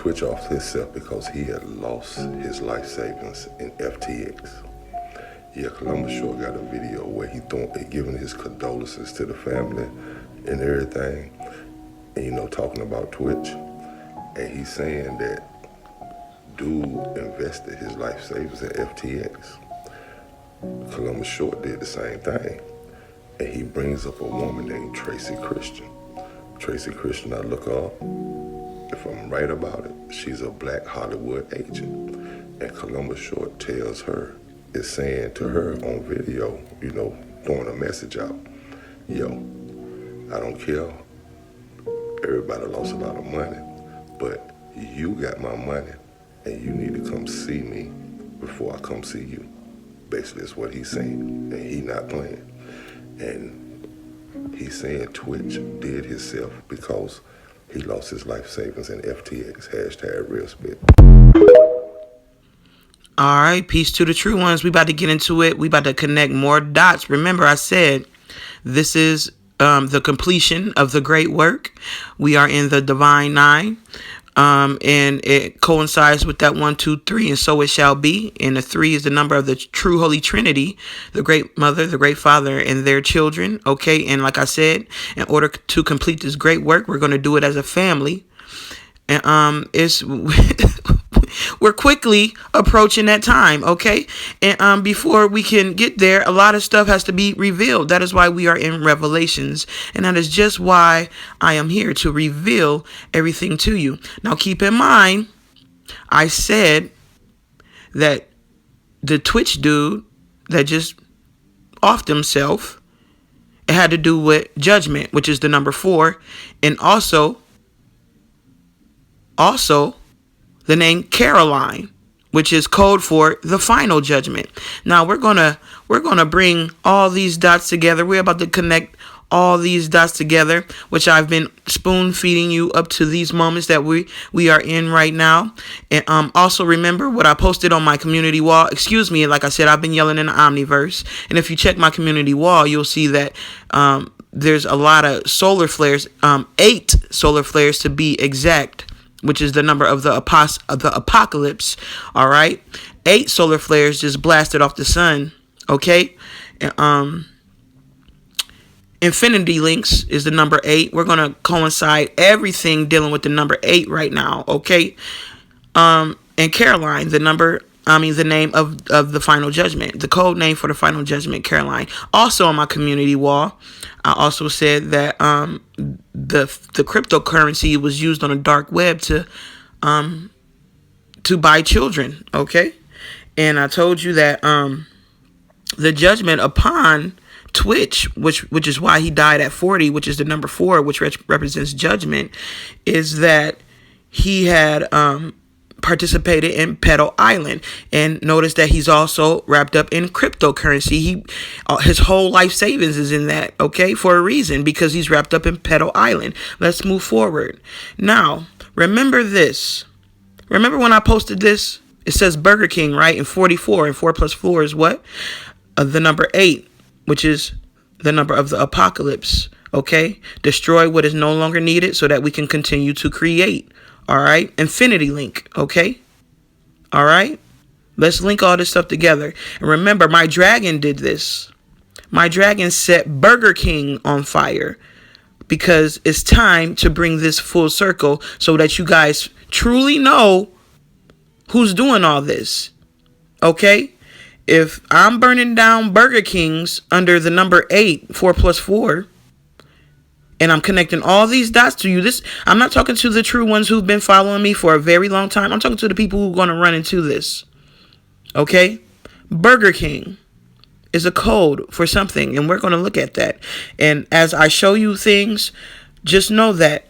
Twitch off himself because he had lost his life savings in FTX. Yeah, Columbus Short got a video where he giving his condolences to the family and everything, and talking about Twitch. And he's saying that dude invested his life savings in FTX. Columbus Short did the same thing. And he brings up a woman named Tracy Christian. Tracy Christian, I look her up. If I'm right about it, she's a black Hollywood agent. And Columbus Short is saying to her on video, throwing a message out. Yo, I don't care. Everybody lost a lot of money, but you got my money and you need to come see me before I come see you. Basically, that's what he's saying, and he not playing. And he's saying Twitch did himself because he lost his life savings in FTX. Hashtag real spit. All right, peace to the true ones. We about to get into it. We about to connect more dots. Remember, I said this is the completion of the great work. We are in the divine 9. And it coincides with that 1, 2, 3, and so it shall be. And the 3 is the number of the true Holy Trinity, the Great Mother, the Great Father, and their children. Okay, and like I said, in order to complete this great work, we're going to do it as a family. And we're quickly approaching that time, okay? And before we can get there, a lot of stuff has to be revealed. That is why we are in Revelations, and that is just why I am here to reveal everything to you. Now, keep in mind, I said that the Twitch dude that just offed himself, it had to do with judgment, which is the number 4, and also the name Caroline, which is code for the final judgment. Now we're gonna bring all these dots together. We're about to connect all these dots together, which I've been spoon feeding you up to these moments that we are in right now. And also remember what I posted on my community wall. Excuse me, like I said, I've been yelling in the Omniverse. And if you check my community wall, you'll see that there's a lot of solar flares, 8 solar flares to be exact, which is the number of the apocalypse. All right, 8 solar flares just blasted off the sun. Okay, infinity links is the number 8. We're gonna coincide everything dealing with the number 8 right now. Okay, and Caroline, the name of the final judgment, the code name for the final judgment, Caroline. Also on my community wall, I also said that the cryptocurrency was used on a dark web to buy children. Okay, and I told you that the judgment upon Twitch, which is why he died at 40, which is the number 4, which represents judgment, is that he had participated in Petal Island, and notice that he's also wrapped up in cryptocurrency. His whole life savings is in that, okay, for a reason, because he's wrapped up in Petal Island. Let's move forward. Now, remember this. Remember when I posted this? It says Burger King, right? And 44, and 4 plus 4 is what? The number 8, which is the number of the apocalypse, okay? Destroy what is no longer needed so that we can continue to create. All right, infinity link, okay? All right, let's link all this stuff together. And remember, my dragon did this. My dragon set Burger King on fire because it's time to bring this full circle so that you guys truly know who's doing all this, okay? If I'm burning down Burger Kings under the number 8, 4 plus 4, and I'm connecting all these dots to you. I'm not talking to the true ones who've been following me for a very long time. I'm talking to the people who are going to run into this. Okay? Burger King is a code for something, and we're going to look at that. And as I show you things, just know that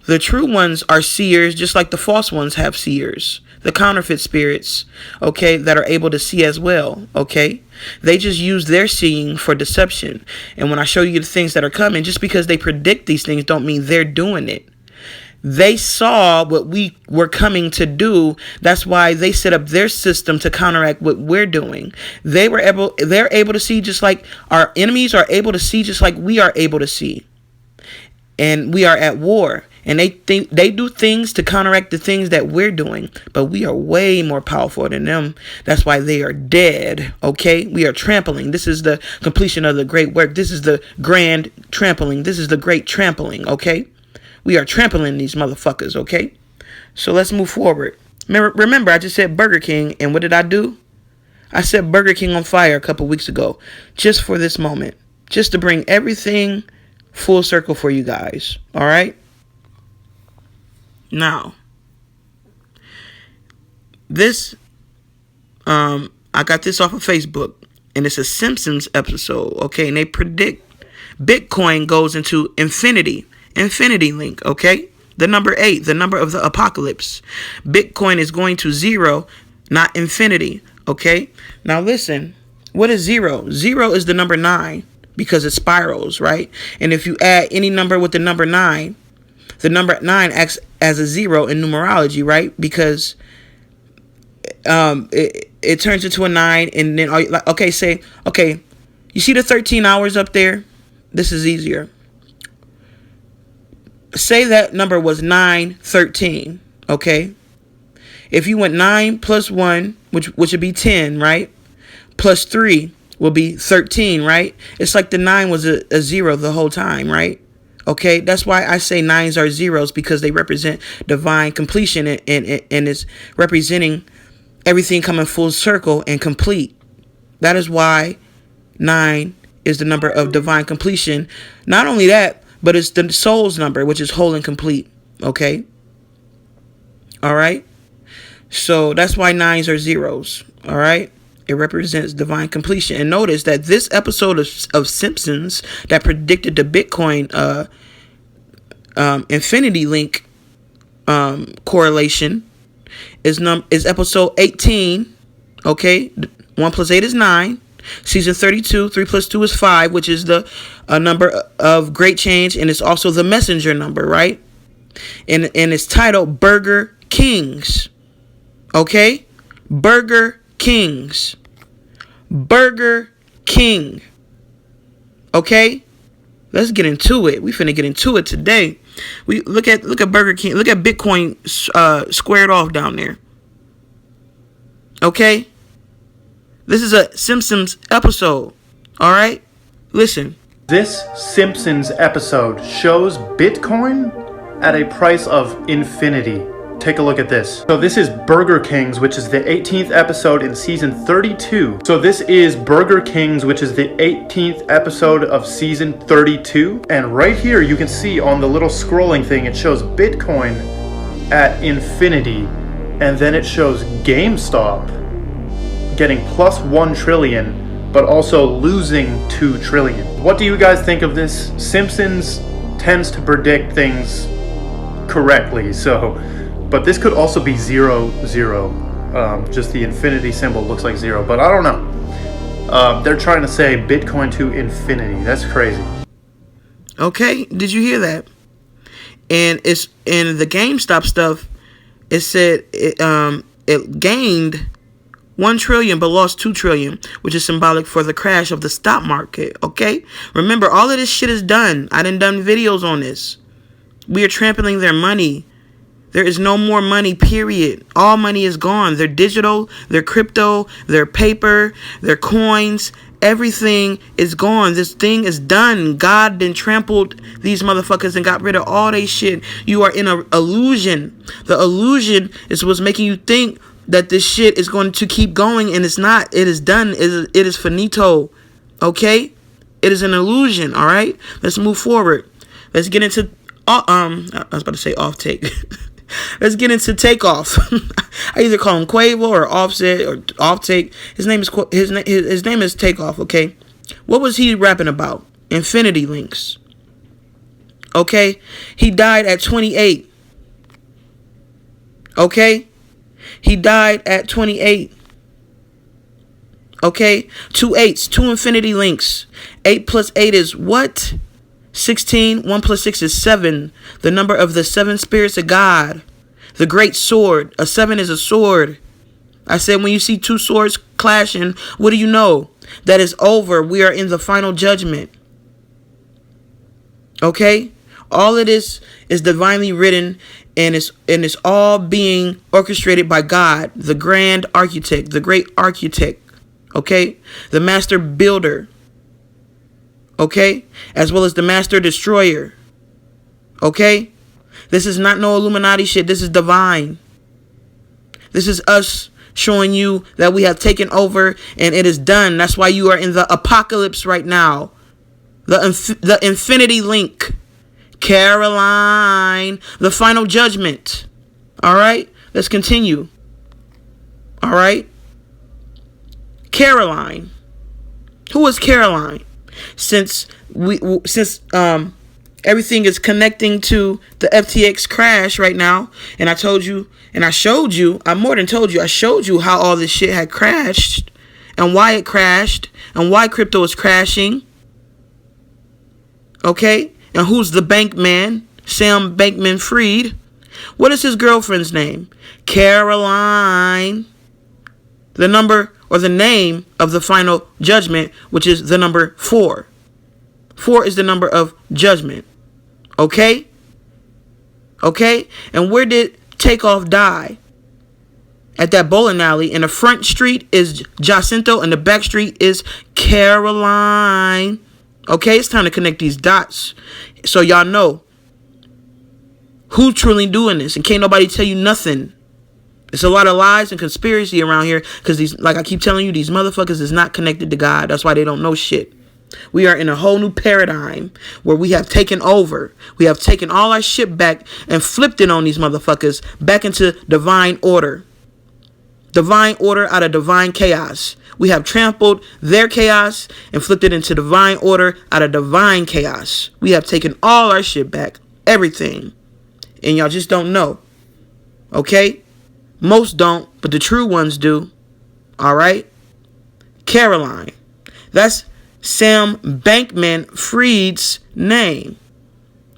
the true ones are seers, just like the false ones have seers. The counterfeit spirits, okay, that are able to see as well, okay? They just use their seeing for deception. And when I show you the things that are coming, just because they predict these things don't mean they're doing it. They saw what we were coming to do. That's why they set up their system to counteract what we're doing. They're able to see just like our enemies are able to see, just like we are able to see. And we are at war. And they do things to counteract the things that we're doing, but we are way more powerful than them. That's why they are dead. Okay, we are trampling. This is the completion of the great work. This is the grand trampling. This is the great trampling. Okay, we are trampling these motherfuckers. Okay, so let's move forward. Remember, I just said Burger King, and what did I do? I set Burger King on fire a couple weeks ago, just for this moment, just to bring everything full circle for you guys. All right. Now, this, I got this off of Facebook, and it's a Simpsons episode, okay? And they predict Bitcoin goes into infinity link, okay? The number 8, the number of the apocalypse. Bitcoin is going to 0, not infinity, okay? Now listen, what is 0? 0 is the number 9 because it spirals, right? And if you add any number with the number 9, the number 9 acts as a 0 in numerology, right? Because it turns into a 9, and then you see the 13 hours up there? This is easier. Say that number was 913, okay? If you went 9 plus 1, which would be 10, right? Plus 3 will be 13, right? It's like the 9 was a 0 the whole time, right? Okay, that's why I say 9s are 0s, because they represent divine completion, and it's representing everything coming full circle and complete. That is why 9 is the number of divine completion. Not only that, but it's the soul's number, which is whole and complete. Okay? All right? So that's why 9s are 0s. All right? It represents divine completion. And notice that this episode of Simpsons that predicted the Bitcoin infinity link correlation is episode 18. Okay, 1 plus 8 is 9. Season 32, 3 plus 2 is 5, which is the number of great change, and it's also the messenger number, right? And it's titled Burger Kings. Okay, Burger Kings. Burger King. Okay, let's get into it. We finna get into it today. We look at Burger King. Look at Bitcoin squared off down there. Okay, this is a Simpsons episode. All right, listen. This Simpsons episode shows Bitcoin at a price of infinity. Take a look at this. So this is Burger Kings, which is the 18th episode in season 32. So this is Burger Kings, which is the 18th episode of season 32. And right here, you can see on the little scrolling thing, it shows Bitcoin at infinity. And then it shows GameStop getting plus 1 trillion, but also losing 2 trillion. What do you guys think of this? Simpsons tends to predict things correctly, but this could also be 0, 0. Just the infinity symbol looks like 0, but I don't know. They're trying to say Bitcoin to infinity. That's crazy. Okay, did you hear that? And it's in the GameStop stuff. It said it gained 1 trillion but lost 2 trillion, which is symbolic for the crash of the stock market. Okay, remember, all of this shit is done. I done videos on this. We are trampling their money. There is no more money, period. All money is gone. They're digital, they're crypto, they're paper, they're coins. Everything is gone. This thing is done. God then trampled these motherfuckers and got rid of all they shit. You are in an illusion. The illusion is what's making you think that this shit is going to keep going, and it's not. It is done. It is finito. Okay? It is an illusion, all right? Let's move forward. Let's get into I was about to say off take. Let's get into TakeOFF. I either call him Quavo or Offset or Off Take. His name is TakeOFF. Okay, what was he rapping about? Infinity links. Okay, he died at 28. Okay, he died at 28. Okay, 2 8s, 2 infinity links. 8 plus 8 is what? 16. 1 plus 6 is 7. The number of the 7 spirits of God. The great sword. A 7 is a sword. I said when you see 2 swords clashing, what do you know? That is over. We are in the final judgment. Okay? All of this is divinely written, and it's all being orchestrated by God, the grand architect, the great architect, okay? The master builder, okay? As well as the master destroyer, okay? This is not no Illuminati shit. This is divine. This is us showing you that we have taken over and it is done. That's why you are in the apocalypse right now. The infinity link. Caroline. The final judgment. All right. Let's continue. All right. Caroline. Who is Caroline? Since everything is connecting to the FTX crash right now, and I told you, and I showed you, I more than told you, I showed you how all this shit had crashed, and why it crashed, and why crypto is crashing. Okay? And who's the bank man? Sam Bankman-Fried. What is his girlfriend's name? Caroline. The number or the name of the final judgment, which is the number 4. 4 is the number of judgment. Okay? Okay? And where did TakeOFF die? At that bowling alley. And the front street is Jacinto and the back street is Caroline. Okay? It's time to connect these dots so y'all know who's truly doing this. And can't nobody tell you nothing. It's a lot of lies and conspiracy around here because these, like I keep telling you, these motherfuckers is not connected to God. That's why they don't know shit. We are in a whole new paradigm where we have taken over. We have taken all our shit back and flipped it on these motherfuckers back into divine order. Divine order out of divine chaos. We have trampled their chaos and flipped it into divine order out of divine chaos. We have taken all our shit back. Everything. And y'all just don't know. Okay? Most don't, but the true ones do. Alright? Caroline. That's Sam Bankman-Fried's name.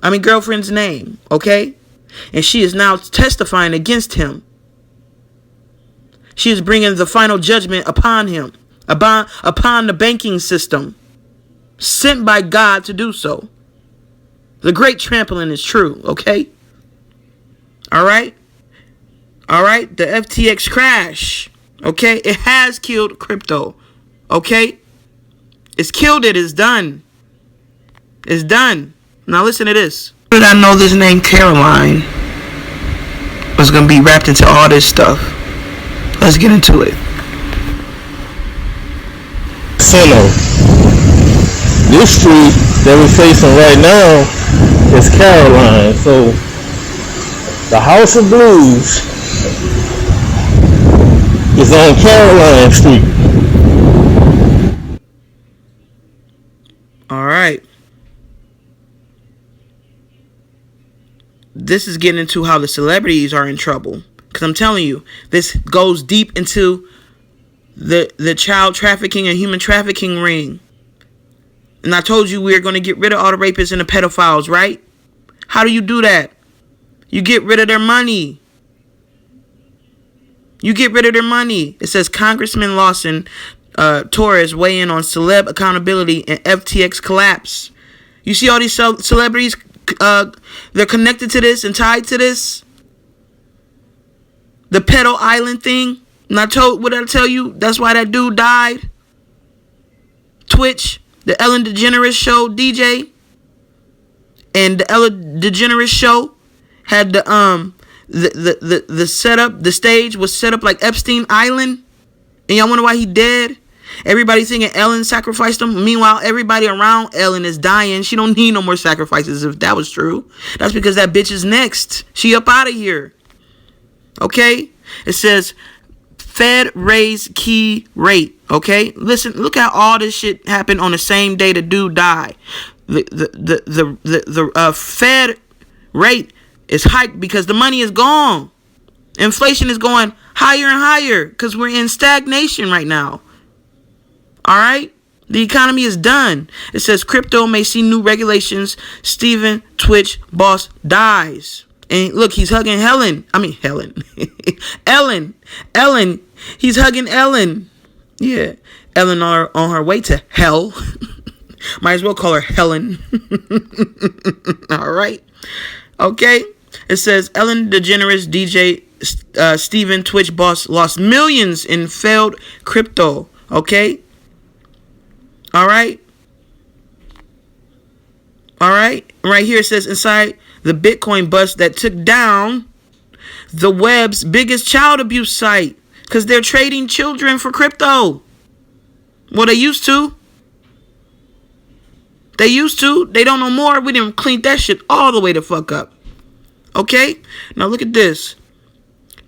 Girlfriend's name. Okay? And she is now testifying against him. She is bringing the final judgment upon him. Upon the banking system. Sent by God to do so. The great trampling is true. Okay? Alright? Alright? The FTX crash. Okay? It has killed crypto. Okay? It's killed it. It's done. It's done. Now listen to this. How did I know this name Caroline was going to be wrapped into all this stuff? Let's get into it. This street that we're facing right now is Caroline. So the House of Blues is on Caroline Street. All right. This is getting into how the celebrities are in trouble. Because I'm telling you, this goes deep into the child trafficking and human trafficking ring. And I told you we are going to get rid of all the rapists and the pedophiles, right? How do you do that? You get rid of their money. You get rid of their money. It says Congressman Lawson Torres weigh in on celeb accountability and FTX collapse. You see all these celebrities, they're connected to this and tied to this. The pedo island thing. And what did I tell you? That's why that dude died. Twitch, the Ellen DeGeneres show DJ, and the Ellen DeGeneres show had the setup. The stage was set up like Epstein Island, and y'all wonder why he dead. Everybody thinking Ellen sacrificed him. Meanwhile, everybody around Ellen is dying. She don't need no more sacrifices. If that was true, that's because that bitch is next. She up out of here. Okay, it says Fed raise key rate. Okay, listen, look how all this shit happened on the same day the dude died. The Fed rate is hiked because the money is gone. Inflation is going higher and higher because we're in stagnation right now. All right, the economy is done. It says crypto may see new regulations. Steven Twitch boss dies. And look, he's hugging Helen. Ellen. He's hugging Ellen. Yeah. Ellen on her way to hell. Might as well call her Helen. All right. Okay. It says Ellen DeGeneres, DJ Steven, Twitch boss, lost millions in failed crypto. Okay. All right. All right. Right here it says inside the Bitcoin bust that took down the web's biggest child abuse site because they're trading children for crypto. Well, they used to. They used to. They don't know more. We didn't clean that shit all the way the fuck up. Okay? Now look at this.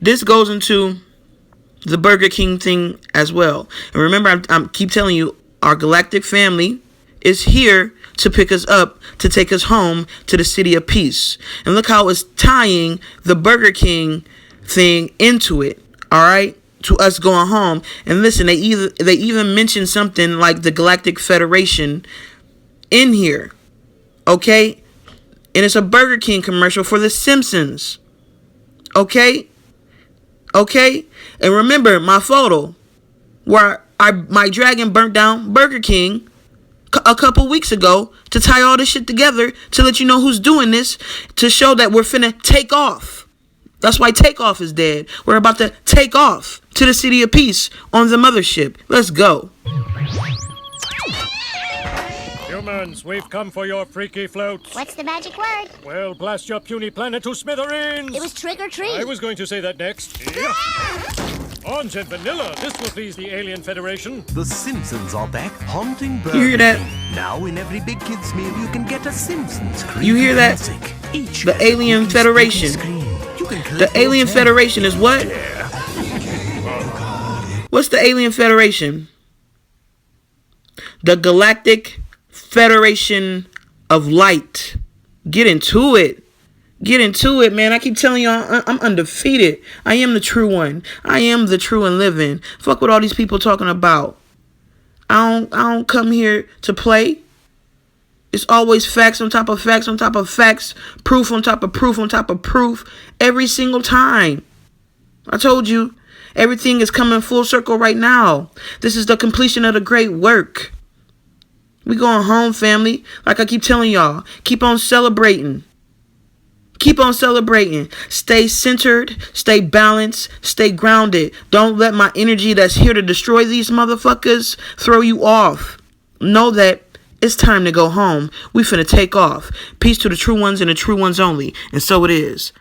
This goes into the Burger King thing as well. And remember, I keep telling you, our galactic family is here to pick us up, to take us home to the city of peace. And look how it's tying the Burger King thing into it. All right? To us going home. And listen, they even mentioned something like the Galactic Federation in here. Okay? And it's a Burger King commercial for The Simpsons. Okay? Okay? And remember my photo where my dragon burnt down Burger King a couple weeks ago to tie all this shit together to let you know who's doing this, to show that we're finna take off. That's why TakeOFF is dead. We're about to take off to the city of peace on the mothership. Let's go. Humans, we've come for your freaky floats. What's the magic word? Well, blast your puny planet to smithereens. It was trick or treat. I was going to say that next. Yeah. Orange and vanilla. This will please the Alien Federation. The Simpsons are back haunting Burger You hear that? King. Now in every big kids meal you can get a Simpsons cream. You hear that? Classic. Each The has a Alien cookie Federation. screen. You can The collect Alien your Federation is what? What's the Alien Federation? The Galactic Federation of Light. Get into it. Get into it, man. I keep telling y'all, I'm undefeated. I am the true one. I am the true and living. Fuck what all these people talking about. I don't come here to play. It's always facts on top of facts on top of facts. Proof on top of proof on top of proof. Every single time. I told you, everything is coming full circle right now. This is the completion of the great work. We going home, family. Like I keep telling y'all, keep on celebrating. Keep on celebrating. Stay centered. Stay balanced. Stay grounded. Don't let my energy that's here to destroy these motherfuckers throw you off. Know that it's time to go home. We finna take off. Peace to the true ones and the true ones only. And so it is.